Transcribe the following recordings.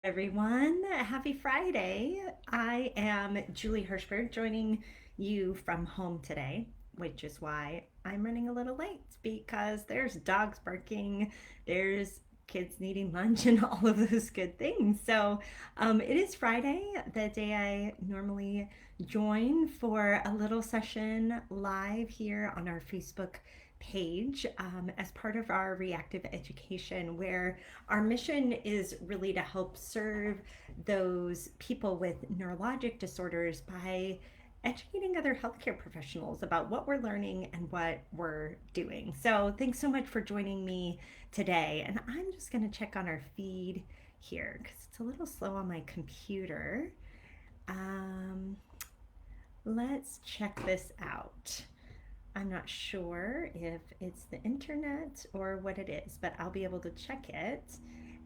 Everyone. Happy Friday. I am Julie Hirschberg joining you from home today, which is why I'm running a little late because there's dogs barking, there's kids needing lunch, and all of those good things. It is Friday, the day I normally join for a little session live here on our Facebook page as part of our reactive education, where our mission is really to help serve those people with neurologic disorders by educating other healthcare professionals about what we're learning and what we're doing. So, thanks so much for joining me today. And I'm just going to check on our feed here because it's a little slow on my computer. Um, let's check this out. I'm not sure if it's the internet or what it is, but I'll be able to check it.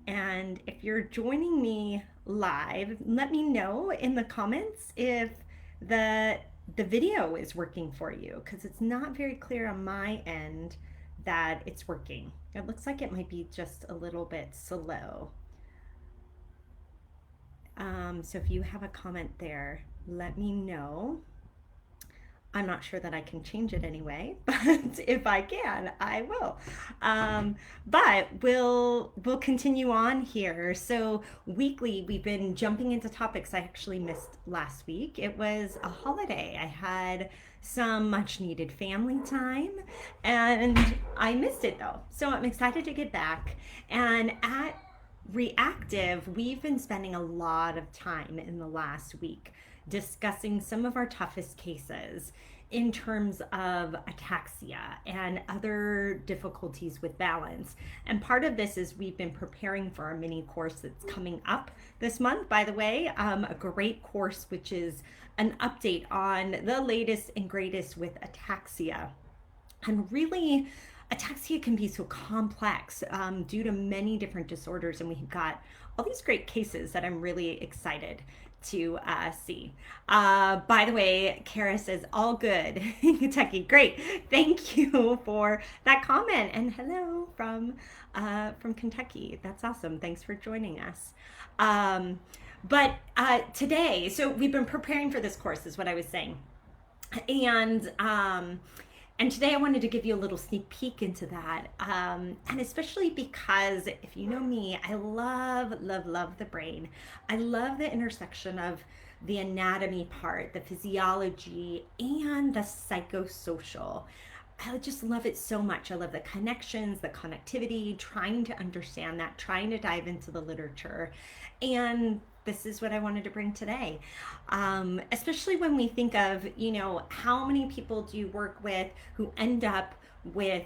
And if you're joining me live, let me know in the comments if the video is working for you, because it's not very clear on my end that it's working. It looks like it might be just a little bit slow. So if you have a comment there, let me know. I'm not sure that I can change it anyway, but if I can, I will. But we'll continue on here. So weekly, we've been jumping into topics I actually missed last week. It was a holiday. I had some much needed family time and I missed it though. So I'm excited to get back. And at Reactive, we've been spending a lot of time in the last week discussing some of our toughest cases in terms of ataxia and other difficulties with balance. And part of this is we've been preparing for our mini course that's coming up this month, by the way, a great course which is an update on the latest and greatest with ataxia. And really, ataxia can be so complex due to many different disorders, and we've got all these great cases that I'm really excited to see. By the way, Kara says, all good in Kentucky. Great. Thank you for that comment. And hello from Kentucky. That's awesome. Thanks for joining us. But today, so we've been preparing for this course is what I was saying. And today I wanted to give you a little sneak peek into that. And especially because if you know me, I love, love, love the brain. I love the intersection of the anatomy part, the physiology, and the psychosocial. I just love it so much. I love the connections, the connectivity, trying to understand that, trying to dive into the literature. And this is what I wanted to bring today. Especially when we think of, how many people do you work with who end up with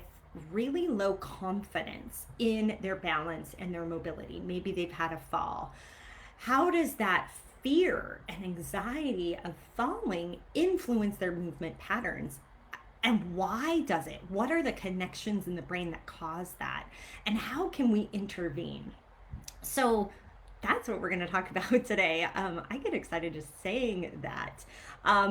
really low confidence in their balance and their mobility? Maybe they've had a fall. How does that fear and anxiety of falling influence their movement patterns? And why does it? What are the connections in the brain that cause that? And how can we intervene? So that's what we're going to talk about today. I get excited just saying that.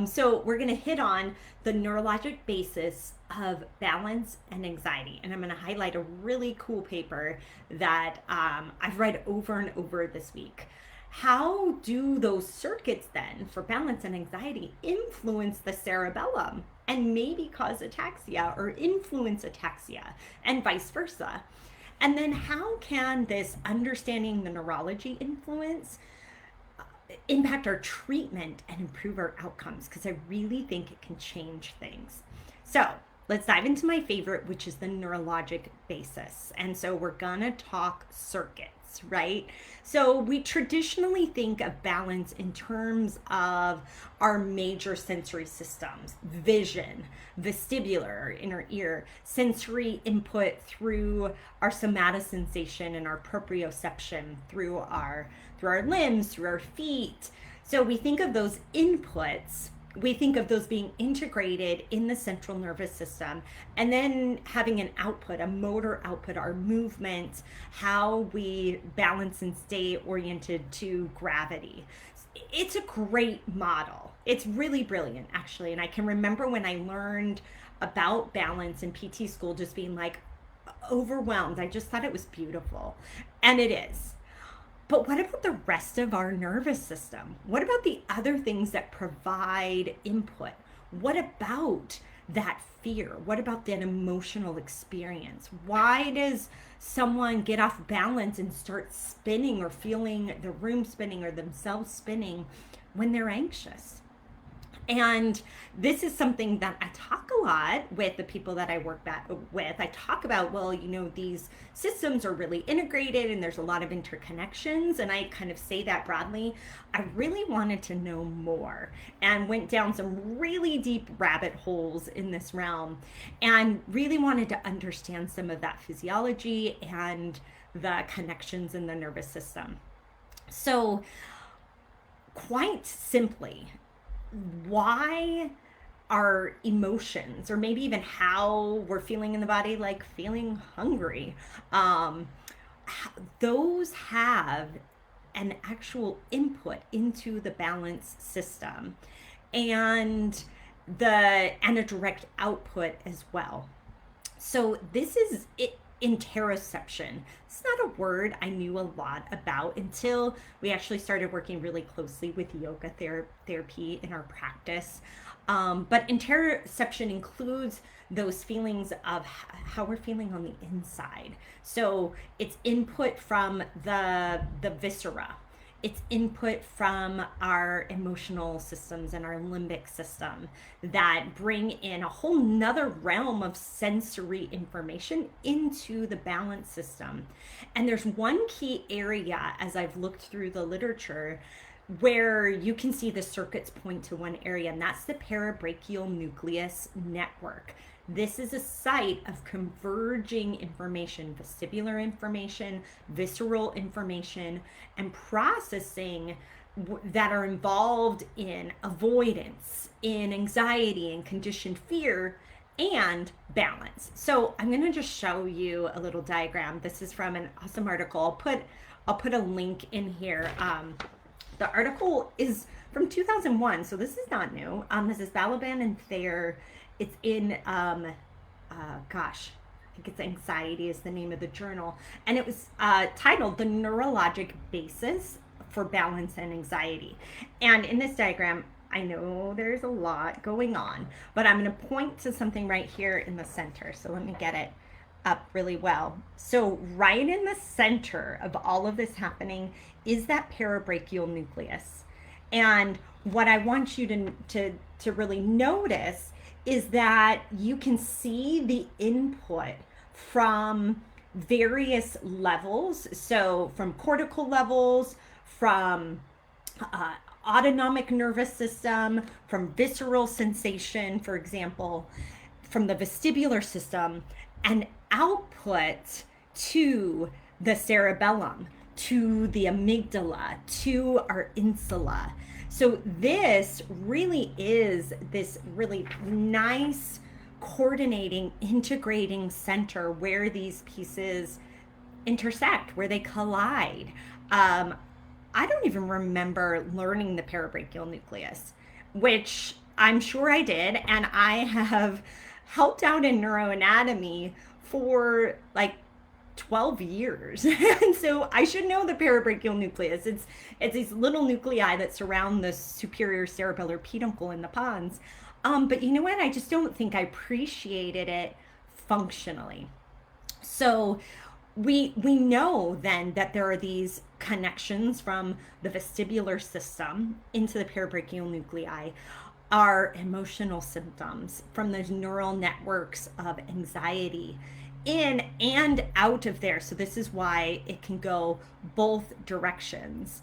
So we're going to hit on the neurologic basis of balance and anxiety. And I'm going to highlight a really cool paper that I've read over and over this week. How do those circuits then for balance and anxiety influence the cerebellum and maybe cause ataxia or influence ataxia and vice versa? And then how can this understanding the neurology influence impact our treatment and improve our outcomes? Because I really think it can change things. So let's dive into my favorite, which is the neurologic basis. And so we're gonna talk circuits, right? So we traditionally think of balance in terms of our major sensory systems: vision, vestibular, inner ear, sensory input through our somatosensation and our proprioception through our limbs, through our feet. So we think of those inputs, we think of those being integrated in the central nervous system, and then having an output, a motor output, our movement, how we balance and stay oriented to gravity. It's a great model. It's really brilliant, actually. And I can remember when I learned about balance in PT school just being like overwhelmed. I just thought it was beautiful. And it is. But what about the rest of our nervous system? What about the other things that provide input? What about that fear? What about that emotional experience? Why does someone get off balance and start spinning or feeling the room spinning or themselves spinning when they're anxious? And this is something that I talk a lot with the people that I work with. I talk about, well, these systems are really integrated and there's a lot of interconnections. And I kind of say that broadly. I really wanted to know more and went down some really deep rabbit holes in this realm and really wanted to understand some of that physiology and the connections in the nervous system. So, quite simply, why our emotions, or maybe even how we're feeling in the body, like feeling hungry, those have an actual input into the balance system and a direct output as well. So this is it. Interoception. It's not a word I knew a lot about until we actually started working really closely with yoga therapy in our practice. But interoception includes those feelings of how we're feeling on the inside. So it's input from the viscera. It's input from our emotional systems and our limbic system that bring in a whole nother realm of sensory information into the balance system. And there's one key area, as I've looked through the literature, where you can see the circuits point to one area, and that's the parabrachial nucleus network. This is a site of converging information, vestibular information, visceral information, and processing that are involved in avoidance, in anxiety, and conditioned fear, and balance. So I'm going to just show you a little diagram. This is from an awesome article. I'll put a link in here. The article is from 2001, so this is not new. This is Balaban and Thayer. It's in, I think it's Anxiety is the name of the journal. And it was titled The Neurologic Basis for Balance and Anxiety. And in this diagram, I know there's a lot going on, but I'm going to point to something right here in the center. So let me get it up really well. So right in the center of all of this happening is that parabrachial nucleus. And what I want you to really notice is that you can see the input from various levels. So from cortical levels, from autonomic nervous system, from visceral sensation, for example, from the vestibular system, and output to the cerebellum, to the amygdala, to our insula. So this really is this really nice coordinating, integrating center where these pieces intersect, where they collide. I don't even remember learning the parabrachial nucleus, which I'm sure I did, and I have helped out in neuroanatomy for like 12 years. And so I should know the parabrachial nucleus. It's these little nuclei that surround the superior cerebellar peduncle in the pons. But you know what? I just don't think I appreciated it functionally. So we know then that there are these connections from the vestibular system into the parabrachial nuclei, our emotional symptoms from those neural networks of anxiety in and out of there. So this is why it can go both directions.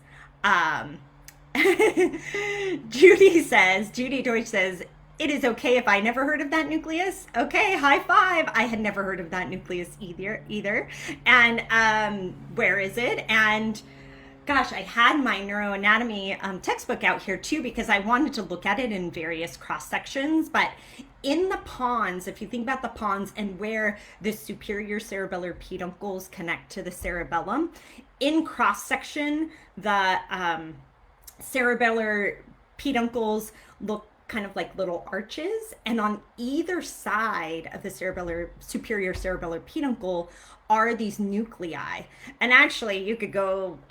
Judy Deutsch says, it is okay if I never heard of that nucleus. Okay, high five. I had never heard of that nucleus either. And where is it? And gosh, I had my neuroanatomy textbook out here too, because I wanted to look at it in various cross sections. But in the pons, if you think about the pons and where the superior cerebellar peduncles connect to the cerebellum, in cross section, the cerebellar peduncles look kind of like little arches, and on either side of the superior cerebellar peduncle are these nuclei. And actually,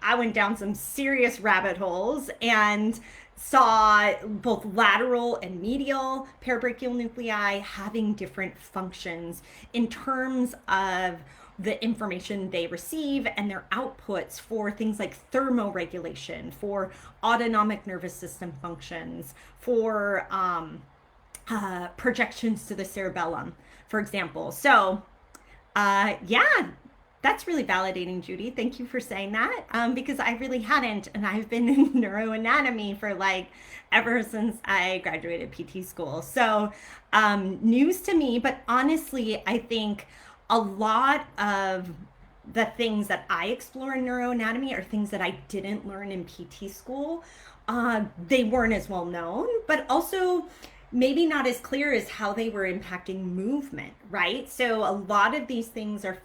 I went down some serious rabbit holes and saw both lateral and medial parabrachial nuclei having different functions in terms of the information they receive and their outputs for things like thermoregulation, for autonomic nervous system functions, for projections to the cerebellum, for example. So, yeah, that's really validating, Judy. Thank you for saying that, because I really hadn't, and I've been in neuroanatomy for like ever since I graduated PT school. So, news to me, but honestly, I think a lot of the things that I explore in neuroanatomy are things that I didn't learn in PT school. They weren't as well known, but also maybe not as clear as how they were impacting movement, right? So a lot of these things are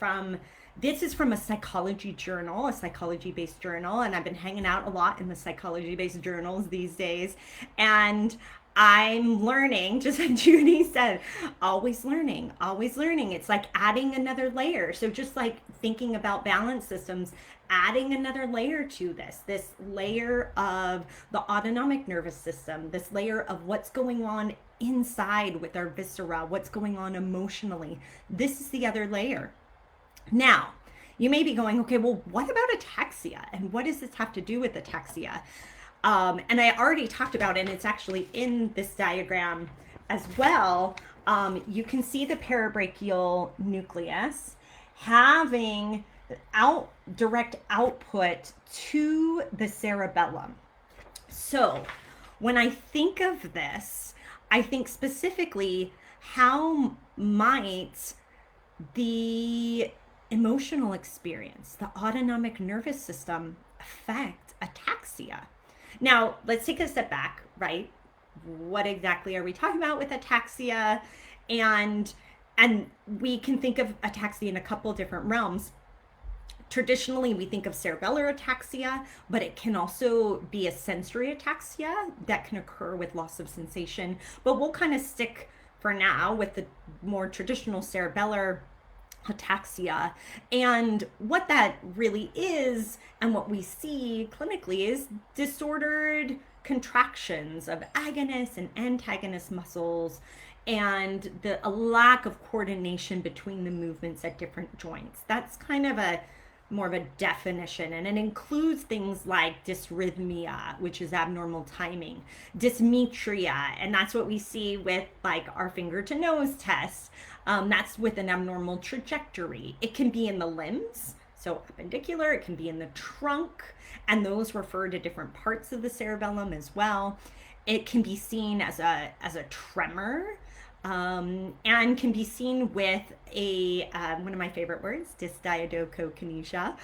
this is from a psychology journal, a psychology-based journal, and I've been hanging out a lot in the psychology-based journals these days. And I'm learning, just like Judy said, always learning, always learning. It's like adding another layer. So just like thinking about balance systems, adding another layer to this layer of the autonomic nervous system, this layer of what's going on inside with our viscera, what's going on emotionally. This is the other layer. Now, you may be going, okay, well, what about ataxia? And what does this have to do with ataxia? And I already talked about it, and it's actually in this diagram as well. You can see the parabrachial nucleus having direct output to the cerebellum. So when I think of this, I think specifically, how might the emotional experience, the autonomic nervous system, affect ataxia? Now, let's take a step back, right? What exactly are we talking about with ataxia? And we can think of ataxia in a couple different realms. Traditionally, we think of cerebellar ataxia, but it can also be a sensory ataxia that can occur with loss of sensation. But we'll kind of stick for now with the more traditional cerebellar ataxia. And what that really is, and what we see clinically, is disordered contractions of agonist and antagonist muscles, and a lack of coordination between the movements at different joints. That's kind of more of a definition, and it includes things like dysrhythmia, which is abnormal timing, dysmetria, and that's what we see with like our finger to nose test. That's with an abnormal trajectory. It can be in the limbs, so appendicular, it can be in the trunk, and those refer to different parts of the cerebellum as well. It can be seen as a tremor, and can be seen with one of my favorite words, dysdiadochokinesia,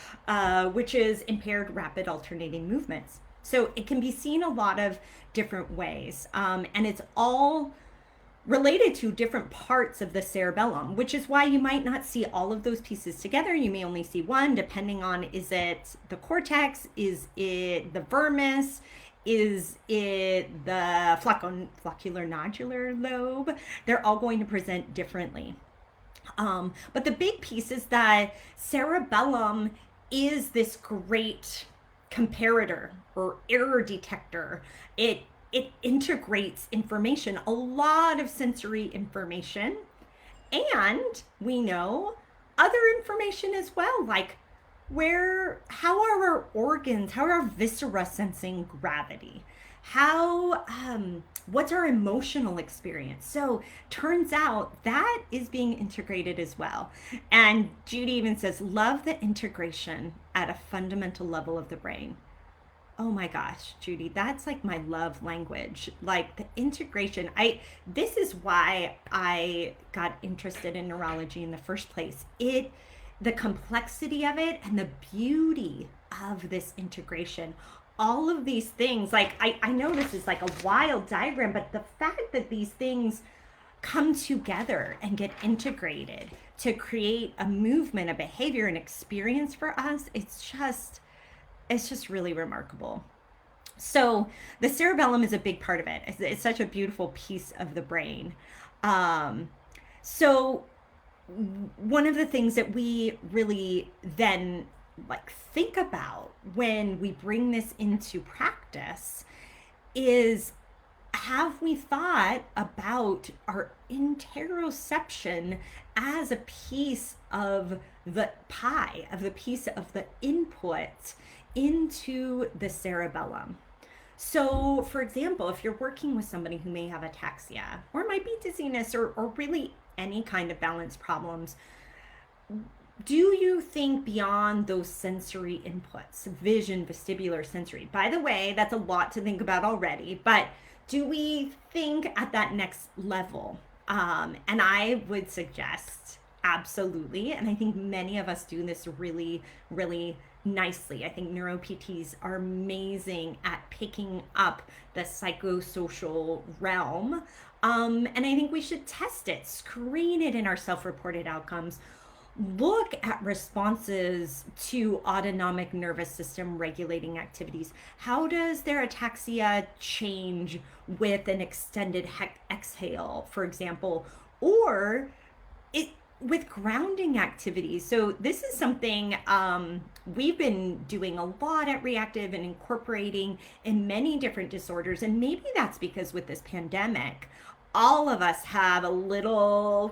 which is impaired rapid alternating movements. So it can be seen a lot of different ways, and it's all related to different parts of the cerebellum, which is why you might not see all of those pieces together. You may only see one, depending on, is it the cortex, is it the vermis, is it the floccular nodular lobe? They're all going to present differently. But the big piece is that cerebellum is this great comparator or error detector. It integrates information, a lot of sensory information, and we know other information as well, like how are our organs, how are our viscera sensing gravity? What's our emotional experience? So turns out that is being integrated as well. And Judy even says, love the integration at a fundamental level of the brain. Oh my gosh, Judy, that's like my love language. Like the integration. This is why I got interested in neurology in the first place. The complexity of it and the beauty of this integration. All of these things, like I know this is like a wild diagram, but the fact that these things come together and get integrated to create a movement, a behavior, an experience for us, it's just really remarkable. So the cerebellum is a big part of it. It's such a beautiful piece of the brain. So one of the things that we really then like think about when we bring this into practice is, have we thought about our interoception as a piece of the pie, of the piece of the input into the cerebellum? So, for example, if you're working with somebody who may have ataxia or might be dizziness or really any kind of balance problems, do you think beyond those sensory inputs, vision, vestibular, sensory? By the way, that's a lot to think about already, but do we think at that next level? And I would suggest absolutely, and I think many of us do this really, really nicely. I think neuro PTs are amazing at picking up the psychosocial realm. And I think we should test it, screen it in our self-reported outcomes, look at responses to autonomic nervous system regulating activities. How does their ataxia change with an extended exhale, for example, or it with grounding activities? So this is something we've been doing a lot at Re+active and incorporating in many different disorders. And maybe that's because with this pandemic, all of us have a little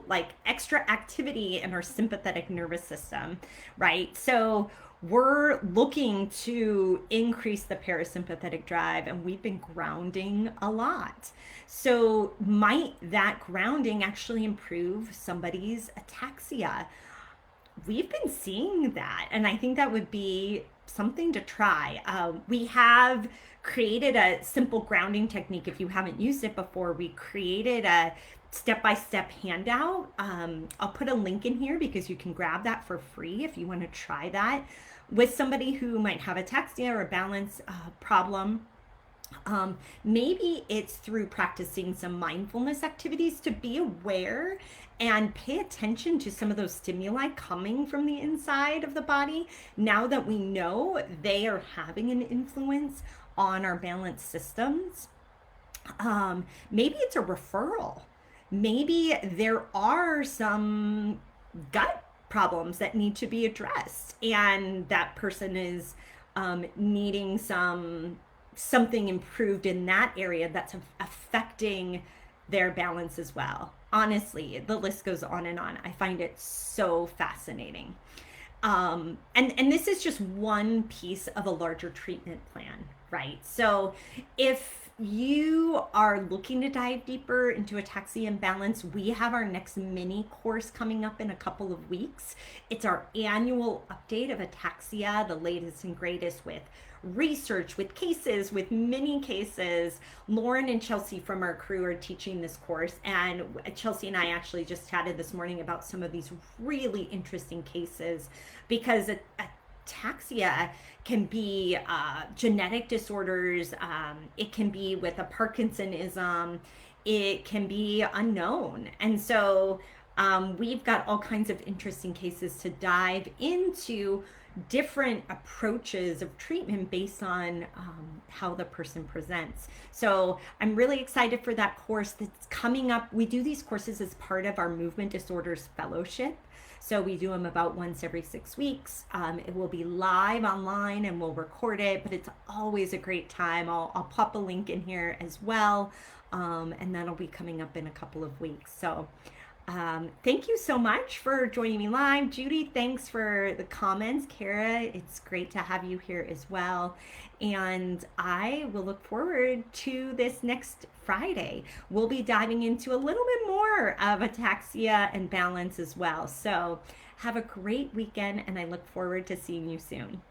like extra activity in our sympathetic nervous system, right? So we're looking to increase the parasympathetic drive, and we've been grounding a lot. So might that grounding actually improve somebody's ataxia? We've been seeing that, and I think that would be something to try. We have created a simple grounding technique. If you haven't used it before, we created a step-by-step handout. I'll put a link in here because you can grab that for free if you want to try that with somebody who might have ataxia or a balance problem. Maybe it's through practicing some mindfulness activities to be aware and pay attention to some of those stimuli coming from the inside of the body. Now that we know they are having an influence on our balance systems, maybe it's a referral. Maybe there are some gut problems that need to be addressed, and that person is needing something improved in that area that's affecting their balance as well. Honestly, the list goes on and on. I find it so fascinating. And this is just one piece of a larger treatment plan, right? So if you are looking to dive deeper into ataxia and balance, we have our next mini course coming up in a couple of weeks. It's our annual update of ataxia, the latest and greatest with research, with cases, with mini cases. Lauren and Chelsea from our crew are teaching this course, and Chelsea and I actually just chatted this morning about some of these really interesting cases, because ataxia can be genetic disorders, it can be with a Parkinsonism, it can be unknown. And so we've got all kinds of interesting cases to dive into, different approaches of treatment based on how the person presents. So I'm really excited for that course that's coming up. We do these courses as part of our movement disorders fellowship. So we do them about once every 6 weeks. It will be live online and we'll record it, but it's always a great time. I'll pop a link in here as well. And that'll be coming up in a couple of weeks. So thank you so much for joining me live. Judy, thanks for the comments. Kara, it's great to have you here as well. And I will look forward to this next Friday. We'll be diving into a little bit more of ataxia and balance as well. So have a great weekend, and I look forward to seeing you soon.